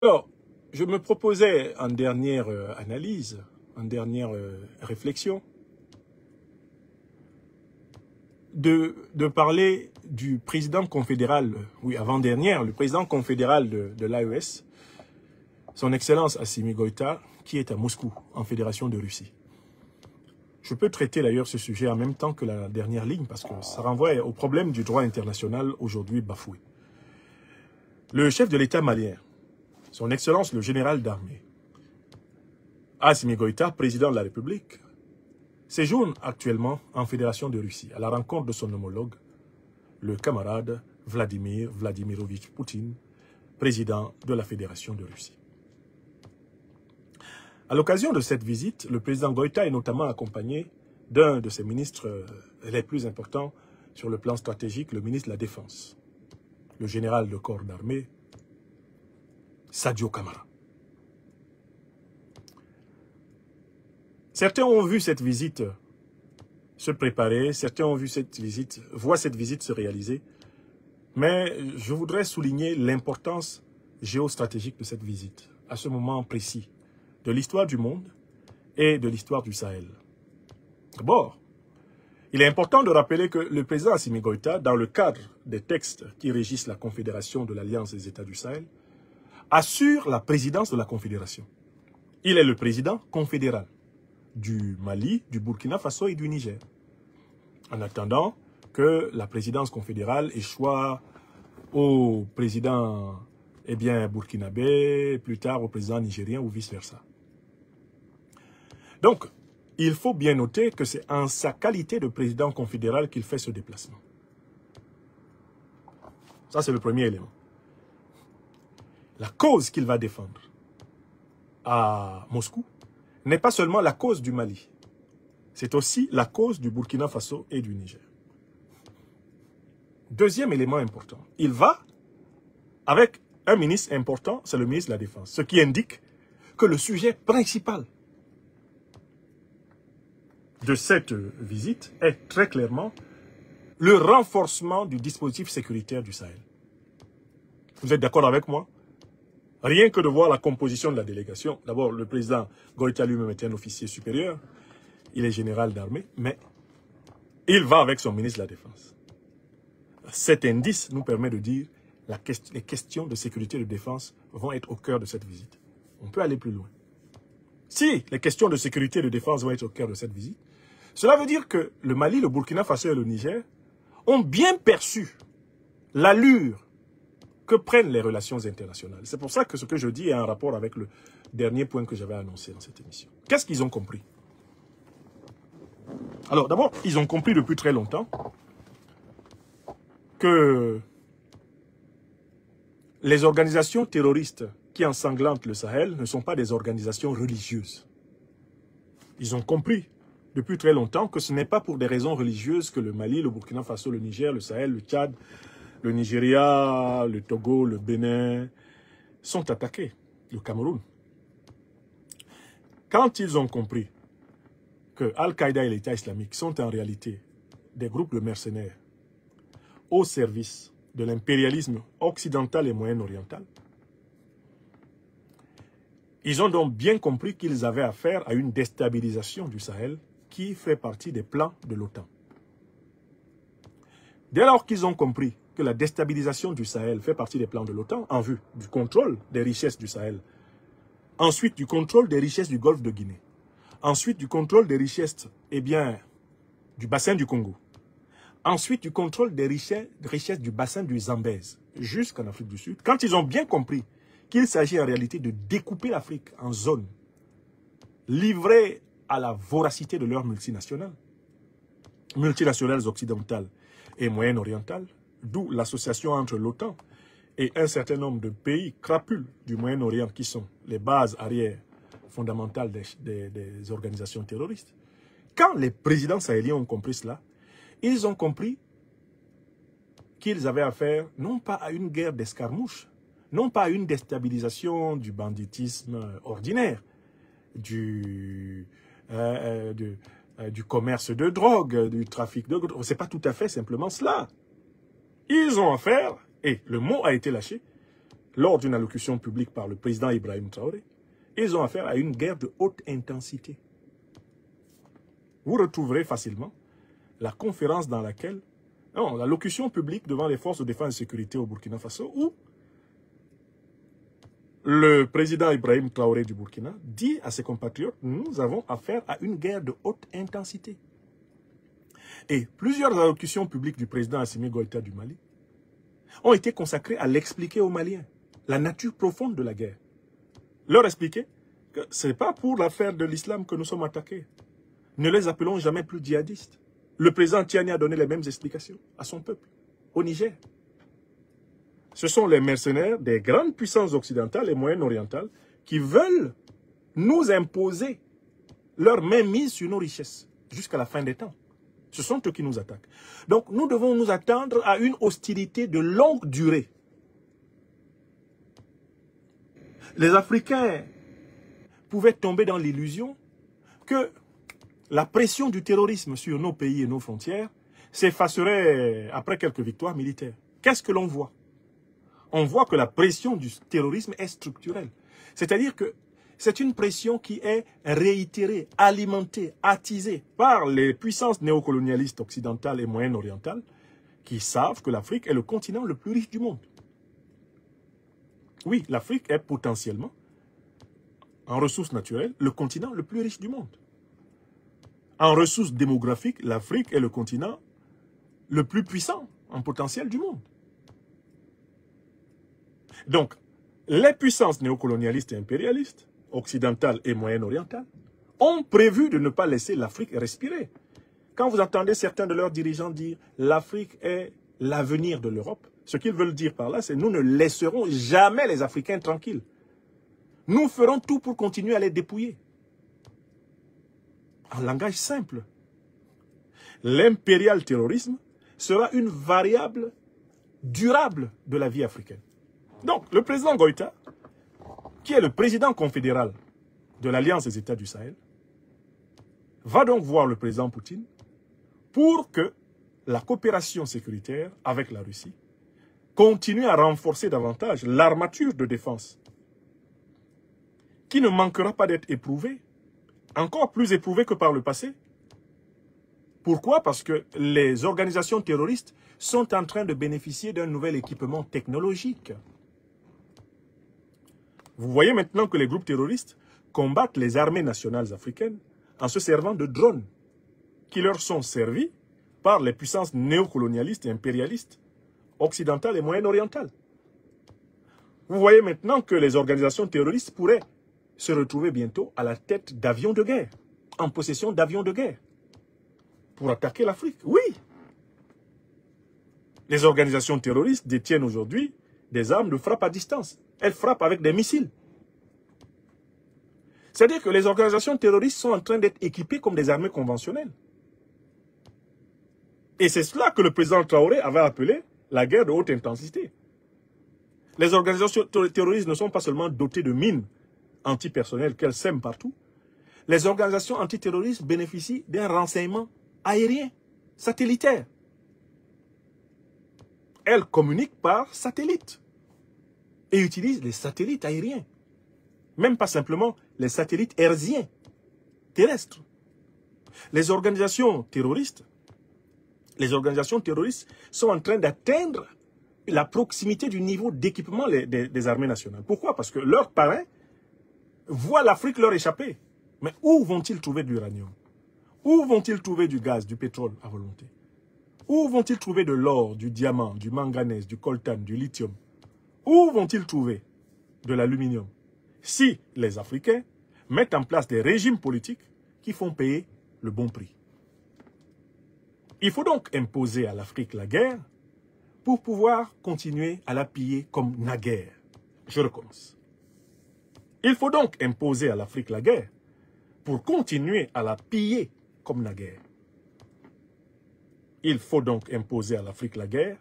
Alors, je me proposais en dernière analyse, en dernière réflexion, de parler du président confédéral, oui, avant-dernière, le président confédéral de l'AES, son Excellence Assimi Goïta, qui est à Moscou, en Fédération de Russie. Je peux traiter d'ailleurs ce sujet en même temps que la dernière ligne, parce que ça renvoie au problème du droit international aujourd'hui bafoué. Le chef de l'État malien, son Excellence le général d'armée, Assimi Goïta, président de la République, séjourne actuellement en Fédération de Russie, à la rencontre de son homologue, le camarade Vladimir Vladimirovitch Poutine, président de la Fédération de Russie. À l'occasion de cette visite, le président Goïta est notamment accompagné d'un de ses ministres les plus importants sur le plan stratégique, le ministre de la Défense, le général de corps d'armée, Sadio Kamara. Certains ont vu cette visite se préparer, certains ont vu cette visite, voient cette visite se réaliser, mais je voudrais souligner l'importance géostratégique de cette visite, à ce moment précis, de l'histoire du monde et de l'histoire du Sahel. D'abord, il est important de rappeler que le président Assimi Goïta, dans le cadre des textes qui régissent la Confédération de l'Alliance des États du Sahel, assure la présidence de la Confédération. Il est le président confédéral du Mali, du Burkina Faso et du Niger, en attendant que la présidence confédérale échoue au président burkinabé, plus tard au président nigérien ou vice-versa. Donc, il faut bien noter que c'est en sa qualité de président confédéral qu'il fait ce déplacement. Ça, c'est le premier élément. La cause qu'il va défendre à Moscou n'est pas seulement la cause du Mali, c'est aussi la cause du Burkina Faso et du Niger. Deuxième élément important, il va avec un ministre important, c'est le ministre de la Défense, ce qui indique que le sujet principal de cette visite est très clairement le renforcement du dispositif sécuritaire du Sahel. Vous êtes d'accord avec moi? Rien que de voir la composition de la délégation. D'abord, le président Goïta lui-même était un officier supérieur. Il est général d'armée, mais il va avec son ministre de la Défense. Cet indice nous permet de dire que les questions de sécurité et de défense vont être au cœur de cette visite. On peut aller plus loin. Si les questions de sécurité et de défense vont être au cœur de cette visite, cela veut dire que le Mali, le Burkina Faso et le Niger ont bien perçu l'allure que prennent les relations internationales. C'est pour ça que ce que je dis est en rapport avec le dernier point que j'avais annoncé dans cette émission. Qu'est-ce qu'ils ont compris? Alors d'abord, ils ont compris depuis très longtemps que les organisations terroristes qui ensanglantent le Sahel ne sont pas des organisations religieuses. Ils ont compris depuis très longtemps que ce n'est pas pour des raisons religieuses que le Mali, le Burkina Faso, le Niger, le Sahel, le Tchad, le Nigeria, le Togo, le Bénin sont attaqués, le Cameroun. Quand ils ont compris que Al-Qaïda et l'État islamique sont en réalité des groupes de mercenaires au service de l'impérialisme occidental et moyen-oriental, ils ont donc bien compris qu'ils avaient affaire à une déstabilisation du Sahel qui fait partie des plans de l'OTAN. Dès lors qu'ils ont compris que la déstabilisation du Sahel fait partie des plans de l'OTAN en vue du contrôle des richesses du Sahel, ensuite du contrôle des richesses du Golfe de Guinée, ensuite du contrôle des richesses du bassin du Congo, ensuite du contrôle des richesses du bassin du Zambèze jusqu'en Afrique du Sud, quand ils ont bien compris qu'il s'agit en réalité de découper l'Afrique en zones livrées à la voracité de leurs multinationales occidentales et moyen-orientales, d'où l'association entre l'OTAN et un certain nombre de pays crapules du Moyen-Orient qui sont les bases arrière fondamentales des organisations terroristes. Quand les présidents sahéliens ont compris cela, ils ont compris qu'ils avaient affaire non pas à une guerre d'escarmouche, non pas à une déstabilisation du banditisme ordinaire, du commerce de drogue, du trafic de drogue. Ce n'est pas tout à fait simplement cela. Ils ont affaire, et le mot a été lâché, lors d'une allocution publique par le président Ibrahim Traoré, ils ont affaire à une guerre de haute intensité. Vous retrouverez facilement la conférence dans laquelle, non, l'allocution publique devant les forces de défense et de sécurité au Burkina Faso, où le président Ibrahim Traoré du Burkina dit à ses compatriotes, nous avons affaire à une guerre de haute intensité. Et plusieurs allocutions publiques du président Assimi Goïta du Mali ont été consacrées à l'expliquer aux Maliens, la nature profonde de la guerre. Leur expliquer que ce n'est pas pour l'affaire de l'islam que nous sommes attaqués. Ne les appelons jamais plus djihadistes. Le président Tiani a donné les mêmes explications à son peuple, au Niger. Ce sont les mercenaires des grandes puissances occidentales et moyen-orientales qui veulent nous imposer leur mainmise sur nos richesses jusqu'à la fin des temps. Ce sont eux qui nous attaquent. Donc nous devons nous attendre à une hostilité de longue durée. Les Africains pouvaient tomber dans l'illusion que la pression du terrorisme sur nos pays et nos frontières s'effacerait après quelques victoires militaires. Qu'est-ce que l'on voit? On voit que la pression du terrorisme est structurelle. C'est-à-dire que c'est une pression qui est réitérée, alimentée, attisée par les puissances néocolonialistes occidentales et moyen-orientales qui savent que l'Afrique est le continent le plus riche du monde. Oui, l'Afrique est potentiellement, en ressources naturelles, le continent le plus riche du monde. En ressources démographiques, l'Afrique est le continent le plus puissant en potentiel du monde. Donc, les puissances néocolonialistes et impérialistes, occidentales et moyen-orientales, ont prévu de ne pas laisser l'Afrique respirer. Quand vous entendez certains de leurs dirigeants dire « l'Afrique est l'avenir de l'Europe », ce qu'ils veulent dire par là, c'est « nous ne laisserons jamais les Africains tranquilles. Nous ferons tout pour continuer à les dépouiller ». En langage simple, l'impérial terrorisme sera une variable durable de la vie africaine. Donc, le président Goïta, qui est le président confédéral de l'Alliance des États du Sahel, va donc voir le président Poutine pour que la coopération sécuritaire avec la Russie continue à renforcer davantage l'armature de défense, qui ne manquera pas d'être éprouvée, encore plus éprouvée que par le passé. Pourquoi? Parce que les organisations terroristes sont en train de bénéficier d'un nouvel équipement technologique. Vous voyez maintenant que les groupes terroristes combattent les armées nationales africaines en se servant de drones qui leur sont servis par les puissances néocolonialistes et impérialistes occidentales et moyen-orientales. Vous voyez maintenant que les organisations terroristes pourraient se retrouver bientôt à la tête d'avions de guerre, en possession d'avions de guerre, pour attaquer l'Afrique. Oui! Les organisations terroristes détiennent aujourd'hui des armes de frappe à distance. Elles frappent avec des missiles. C'est-à-dire que les organisations terroristes sont en train d'être équipées comme des armées conventionnelles. Et c'est cela que le président Traoré avait appelé la guerre de haute intensité. Les organisations terroristes ne sont pas seulement dotées de mines antipersonnelles qu'elles sèment partout. Les organisations antiterroristes bénéficient d'un renseignement aérien, satellitaire. Elles communiquent par satellite et utilisent les satellites aériens. Même pas simplement les satellites hertziens, terrestres. Les organisations terroristes sont en train d'atteindre la proximité du niveau d'équipement des armées nationales. Pourquoi? Parce que leurs parrains voient l'Afrique leur échapper. Mais où vont-ils trouver de l'uranium? Où vont-ils trouver du gaz, du pétrole à volonté? Où vont-ils trouver de l'or, du diamant, du manganèse, du coltan, du lithium? Où vont-ils trouver de l'aluminium? Si les Africains mettent en place des régimes politiques qui font payer le bon prix. Il faut donc imposer à l'Afrique la guerre pour pouvoir continuer à la piller comme naguère. Je recommence. Il faut donc imposer à l'Afrique la guerre pour continuer à la piller comme naguère. Il faut donc imposer à l'Afrique la guerre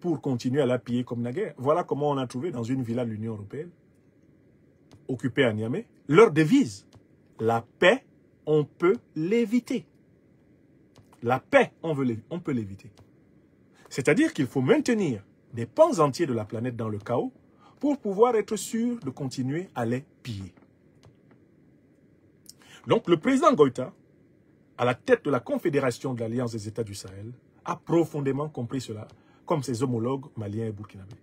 pour continuer à la piller comme naguère. Voilà comment on a trouvé dans une villa de l'Union européenne, occupée à Niamey, leur devise. La paix, on peut l'éviter. La paix, on peut l'éviter. C'est-à-dire qu'il faut maintenir des pans entiers de la planète dans le chaos pour pouvoir être sûr de continuer à les piller. Donc le président Goïta, à la tête de la Confédération de l'Alliance des États du Sahel, a profondément compris cela, comme ses homologues maliens et burkinabés.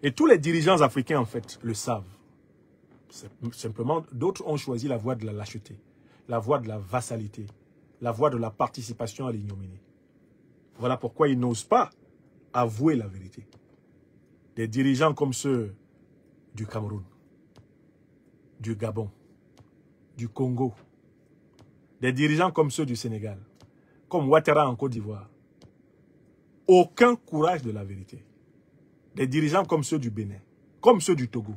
Et tous les dirigeants africains, en fait, le savent. Simplement, d'autres ont choisi la voie de la lâcheté, la voie de la vassalité, la voie de la participation à l'ignominie. Voilà pourquoi ils n'osent pas avouer la vérité. Des dirigeants comme ceux du Cameroun, du Gabon, du Congo, des dirigeants comme ceux du Sénégal, comme Ouattara en Côte d'Ivoire, aucun courage de la vérité. Des dirigeants comme ceux du Bénin, comme ceux du Togo,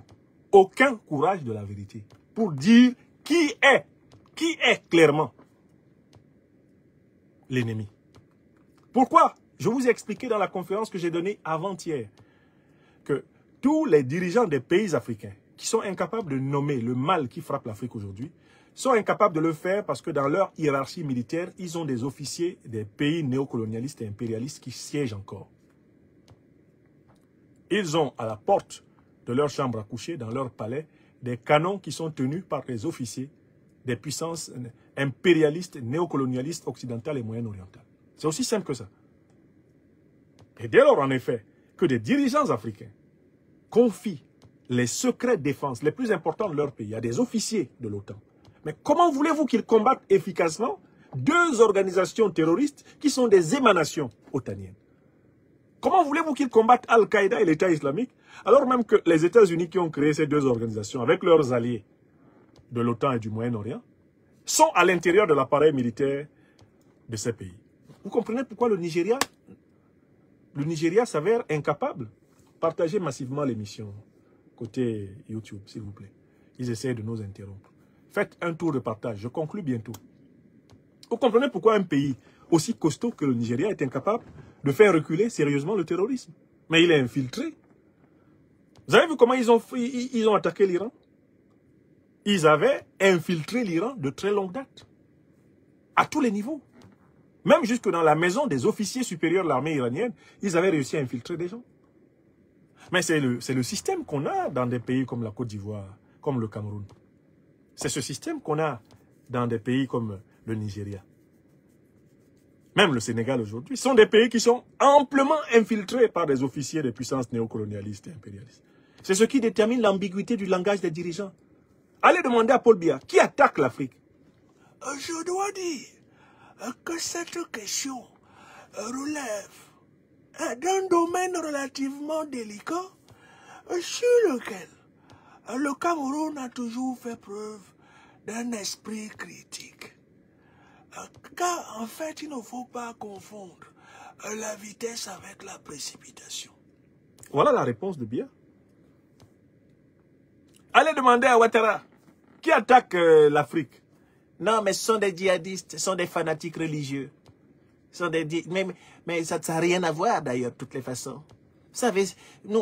aucun courage de la vérité pour dire qui est clairement l'ennemi. Pourquoi? Je vous ai expliqué dans la conférence que j'ai donnée avant-hier que tous les dirigeants des pays africains qui sont incapables de nommer le mal qui frappe l'Afrique aujourd'hui sont incapables de le faire parce que dans leur hiérarchie militaire, ils ont des officiers des pays néocolonialistes et impérialistes qui siègent encore. Ils ont à la porte de leur chambre à coucher, dans leur palais, des canons qui sont tenus par les officiers des puissances impérialistes, néocolonialistes, occidentales et moyen-orientales. C'est aussi simple que ça. Et dès lors, en effet, que des dirigeants africains confient les secrets de défense les plus importants de leur pays à des officiers de l'OTAN, mais comment voulez-vous qu'ils combattent efficacement deux organisations terroristes qui sont des émanations otaniennes? Comment voulez-vous qu'ils combattent Al-Qaïda et l'État islamique, alors même que les États-Unis qui ont créé ces deux organisations avec leurs alliés de l'OTAN et du Moyen-Orient sont à l'intérieur de l'appareil militaire de ces pays? Vous comprenez pourquoi le Nigeria s'avère incapable? Partagez massivement l'émission côté YouTube, s'il vous plaît. Ils essaient de nous interrompre. Faites un tour de partage, je conclue bientôt. Vous comprenez pourquoi un pays aussi costaud que le Nigeria est incapable de faire reculer sérieusement le terrorisme? Mais il est infiltré. Vous avez vu comment ils ont attaqué l'Iran? Ils avaient infiltré l'Iran de très longue date. À tous les niveaux. Même jusque dans la maison des officiers supérieurs de l'armée iranienne, ils avaient réussi à infiltrer des gens. Mais c'est le système qu'on a dans des pays comme la Côte d'Ivoire, comme le Cameroun. C'est ce système qu'on a dans des pays comme le Nigeria. Même le Sénégal aujourd'hui. Ce sont des pays qui sont amplement infiltrés par des officiers des puissances néocolonialistes et impérialistes. C'est ce qui détermine l'ambiguïté du langage des dirigeants. Allez demander à Paul Biya, qui attaque l'Afrique? Je dois dire que cette question relève d'un domaine relativement délicat sur lequel le Cameroun a toujours fait preuve d'un esprit critique. Car en fait, il ne faut pas confondre la vitesse avec la précipitation. Voilà la réponse de Biya. Allez demander à Ouattara, qui attaque l'Afrique? Non, mais ce sont des djihadistes, ce sont des fanatiques religieux. Ce sont des mais ça n'a rien à voir d'ailleurs, de toutes les façons. Vous savez, nous,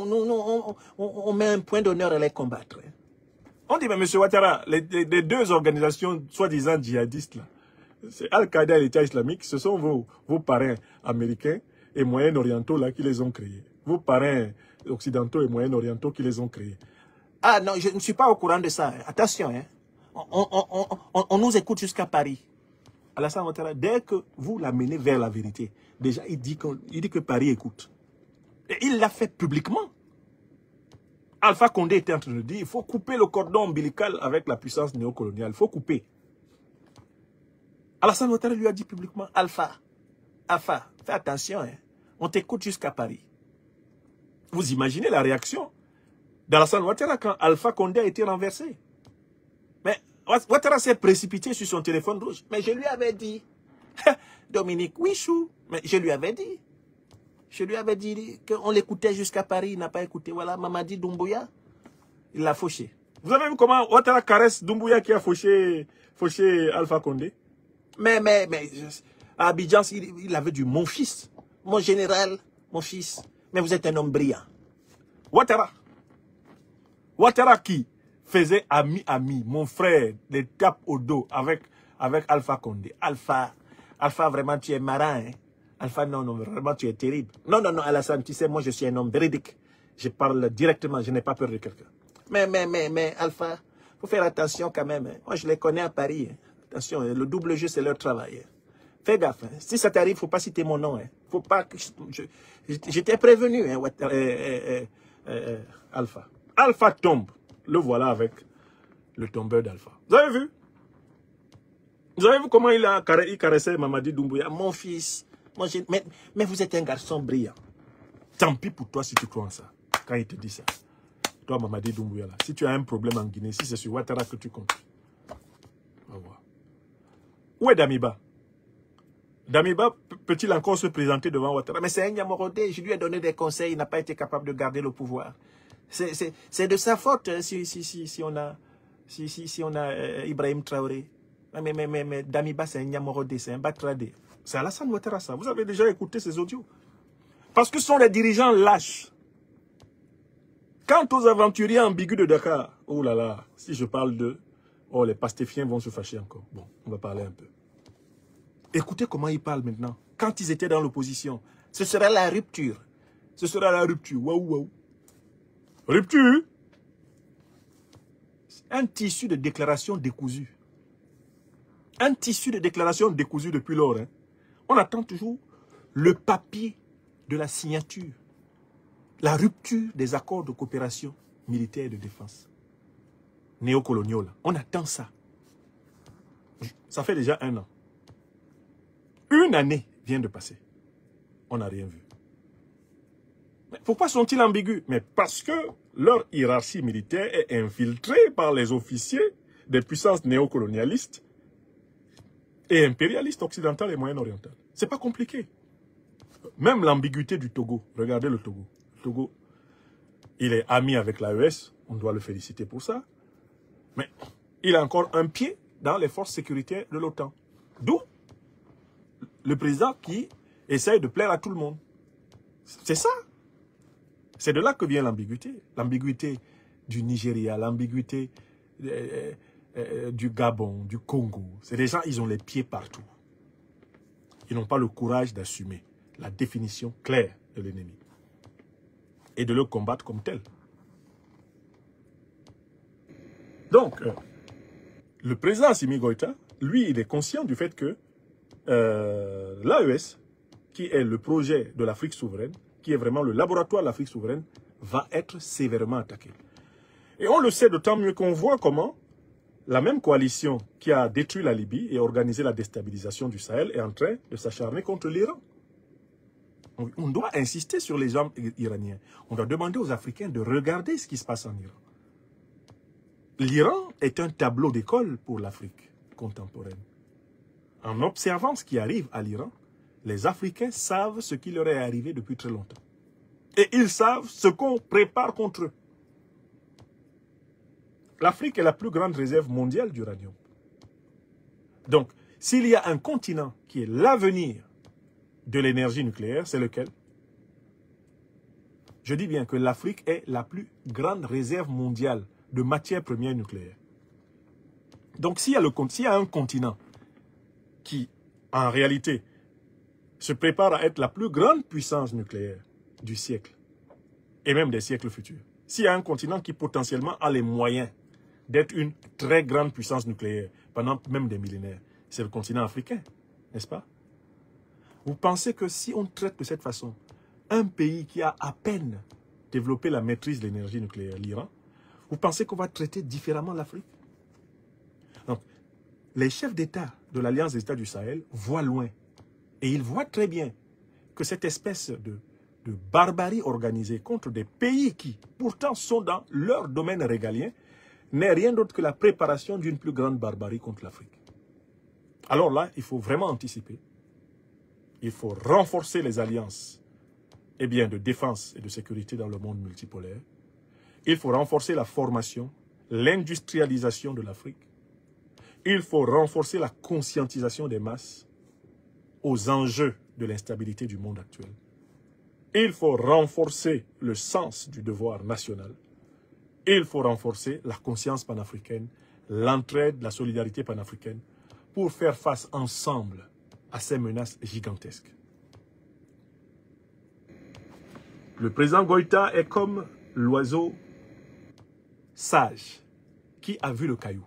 on met un point d'honneur à les combattre. On dit, mais M. Ouattara, les deux organisations soi-disant djihadistes, là, c'est Al-Qaïda et l'État islamique, ce sont vos parrains américains et moyen-orientaux là qui les ont créés. Vos parrains occidentaux et moyen-orientaux qui les ont créés. Ah non, je ne suis pas au courant de ça. Attention, hein. On nous écoute jusqu'à Paris. Alassane Ouattara, dès que vous l'amenez vers la vérité, déjà il dit que Paris écoute. Et il l'a fait publiquement. Alpha Condé était en train de dire, il faut couper le cordon ombilical avec la puissance néocoloniale. Il faut couper. Alassane Ouattara lui a dit publiquement, Alpha, fais attention, hein. On t'écoute jusqu'à Paris. Vous imaginez la réaction d'Alassane Ouattara quand Alpha Condé a été renversé. Mais Ouattara s'est précipité sur son téléphone rouge. Mais je lui avais dit, Dominique Wichou, mais je lui avais dit qu'on l'écoutait jusqu'à Paris, il n'a pas écouté. Voilà, Mamadi Doumbouya, il l'a fauché. Vous avez vu comment Ouattara caresse Doumbouya qui a fauché Alpha Condé? Mais à Abidjan, il avait dit, mon fils, mon général, mon fils, mais vous êtes un homme brillant. Ouattara qui faisait ami, mon frère, des tapes au dos avec Alpha Condé. Alpha, vraiment, tu es marin, hein? Alpha, non, non, vraiment, tu es terrible. Non, non, non, Alassane, tu sais, moi, je suis un homme véridique. Je parle directement, je n'ai pas peur de quelqu'un. Mais, Alpha, il faut faire attention quand même. Hein. Moi, je les connais à Paris. Hein. Attention, le double jeu, c'est leur travail. Hein. Fais gaffe. Hein. Si ça t'arrive, il ne faut pas citer mon nom. Hein. Faut pas que je t'ai prévenu, hein, Alpha. Alpha tombe. Le voilà avec le tombeur d'Alpha. Vous avez vu? Vous avez vu comment il caressait Mamadi Doumbouya? Mon fils. Moi, mais vous êtes un garçon brillant. Tant pis pour toi si tu crois en ça. Quand il te dit ça. Toi, Mamadi Doumbouya, là. Si tu as un problème en Guinée, si c'est sur Ouattara que tu comptes. On va voir. Où est Damiba? Damiba peut-il encore se présenter devant Ouattara? Mais c'est un Yamorodé. Je lui ai donné des conseils. Il n'a pas été capable de garder le pouvoir. C'est de sa faute si on a Ibrahim Traoré. Mais Damiba, c'est un Yamorodé, c'est un Batradé. C'est Alassane Ouattara, ça. Vous avez déjà écouté ces audios. Parce que ce sont les dirigeants lâches. Quant aux aventuriers ambigus de Dakar, oh là là, si je parle d'eux, oh, les pastéfiens vont se fâcher encore. Bon, on va parler un peu. Écoutez comment ils parlent maintenant. Quand ils étaient dans l'opposition, ce sera la rupture. Ce sera la rupture. Waouh, waouh. Rupture. Un tissu de déclaration décousu. Un tissu de déclaration décousu depuis lors. Hein. On attend toujours le papier de la signature. La rupture des accords de coopération militaire et de défense. Néocoloniaux. On attend ça. Ça fait déjà 1 an. 1 année vient de passer. On n'a rien vu. Mais pourquoi sont-ils ambigus? Mais parce que leur hiérarchie militaire est infiltrée par les officiers des puissances néocolonialistes et impérialistes occidentales et moyen-orientales. C'est pas compliqué. Même l'ambiguïté du Togo. Regardez le Togo. Le Togo, il est ami avec l'AES. On doit le féliciter pour ça. Mais il a encore un pied dans les forces sécuritaires de l'OTAN. D'où le président qui essaye de plaire à tout le monde. C'est ça. C'est de là que vient l'ambiguïté. L'ambiguïté du Nigeria, l'ambiguïté du Gabon, du Congo. C'est des gens, ils ont les pieds partout. Ils n'ont pas le courage d'assumer la définition claire de l'ennemi et de le combattre comme tel. Donc, le président Assimi Goïta, lui, il est conscient du fait que l'AES, qui est le projet de l'Afrique souveraine, qui est vraiment le laboratoire de l'Afrique souveraine, va être sévèrement attaqué. Et on le sait d'autant mieux qu'on voit comment la même coalition qui a détruit la Libye et organisé la déstabilisation du Sahel est en train de s'acharner contre l'Iran. On doit insister sur les hommes iraniens. On doit demander aux Africains de regarder ce qui se passe en Iran. L'Iran est un tableau d'école pour l'Afrique contemporaine. En observant ce qui arrive à l'Iran, les Africains savent ce qui leur est arrivé depuis très longtemps. Et ils savent ce qu'on prépare contre eux. L'Afrique est la plus grande réserve mondiale d'uranium. Donc, s'il y a un continent qui est l'avenir de l'énergie nucléaire, c'est lequel? Je dis bien que l'Afrique est la plus grande réserve mondiale de matières premières nucléaires. Donc, s'il y a un continent qui, en réalité, se prépare à être la plus grande puissance nucléaire du siècle, et même des siècles futurs, s'il y a un continent qui potentiellement a les moyens d'être une très grande puissance nucléaire pendant même des millénaires, c'est le continent africain, n'est-ce pas? Vous pensez que si on traite de cette façon, un pays qui a à peine développé la maîtrise de l'énergie nucléaire, l'Iran, vous pensez qu'on va traiter différemment l'Afrique? Donc, les chefs d'État de l'Alliance des États du Sahel voient loin. Et ils voient très bien que cette espèce de barbarie organisée contre des pays qui, pourtant, sont dans leur domaine régalien, n'est rien d'autre que la préparation d'une plus grande barbarie contre l'Afrique. Alors là, il faut vraiment anticiper. Il faut renforcer les alliances de défense et de sécurité dans le monde multipolaire. Il faut renforcer la formation, l'industrialisation de l'Afrique. Il faut renforcer la conscientisation des masses aux enjeux de l'instabilité du monde actuel. Il faut renforcer le sens du devoir national. Il faut renforcer la conscience panafricaine, l'entraide, la solidarité panafricaine pour faire face ensemble à ces menaces gigantesques. Le président Goïta est comme l'oiseau sage qui a vu le caillou.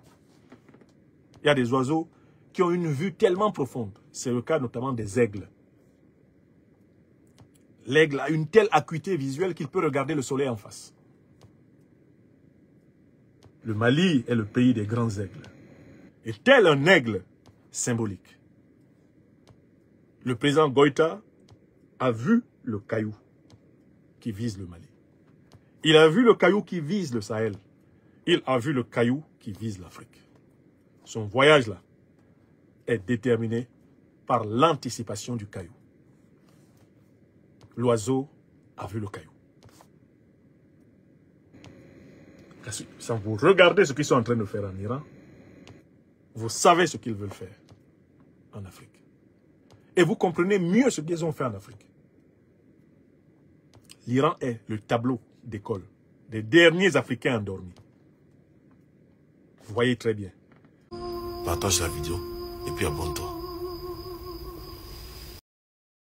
Il y a des oiseaux qui ont une vue tellement profonde. C'est le cas notamment des aigles. L'aigle a une telle acuité visuelle qu'il peut regarder le soleil en face. Le Mali est le pays des grands aigles. Et tel un aigle symbolique, le président Goïta a vu le caillou qui vise le Mali. Il a vu le caillou qui vise le Sahel. Il a vu le caillou qui vise l'Afrique. Son voyage-là est déterminé par l'anticipation du caillou. L'oiseau a vu le caillou. Quand vous regardez ce qu'ils sont en train de faire en Iran, vous savez ce qu'ils veulent faire en Afrique. Et vous comprenez mieux ce qu'ils ont fait en Afrique. L'Iran est le tableau d'école des derniers Africains endormis. Vous voyez très bien. Partage la vidéo et puis abonne-toi.